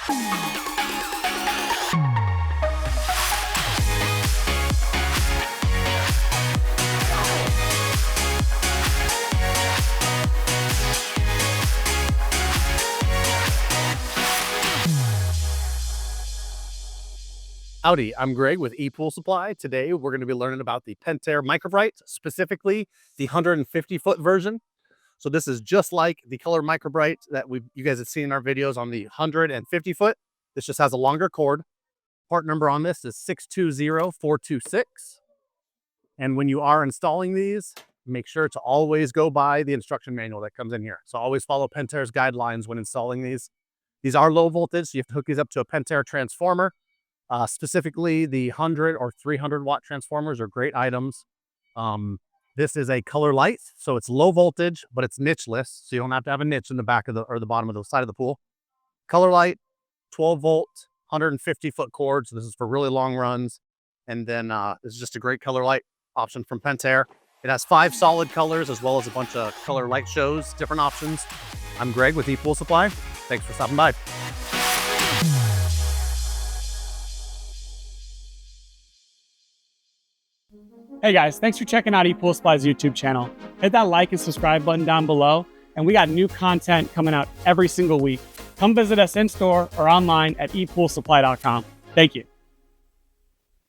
Howdy, I'm Greg with ePoolSupply. Today, we're going to be learning about the Pentair MicroBrite, specifically the 150-foot version. So this is just like the color MicroBrite that you guys have seen in our videos on the 150-foot. This just has a longer cord. Part number on this is 620426. And when you are installing these, make sure to always go by the instruction manual that comes in here. So always follow Pentair's guidelines when installing these. These are low voltage, so you have to hook these up to a Pentair transformer. Specifically, the 100 or 300 watt transformers are great items. This is a color light, so it's low voltage, but it's nicheless, so you don't have to have a niche in the back of the bottom of the side of the pool. Color light, 12 volt, 150-foot cord, so this is for really long runs. And then this is just a great color light option from Pentair. It has 5 solid colors as well as a bunch of color light shows, different options. I'm Greg with ePoolSupply. Thanks for stopping by. Hey guys, thanks for checking out ePoolSupply's YouTube channel. Hit that like and subscribe button down below, and we got new content coming out every single week. Come visit us in store or online at ePoolSupply.com. Thank you.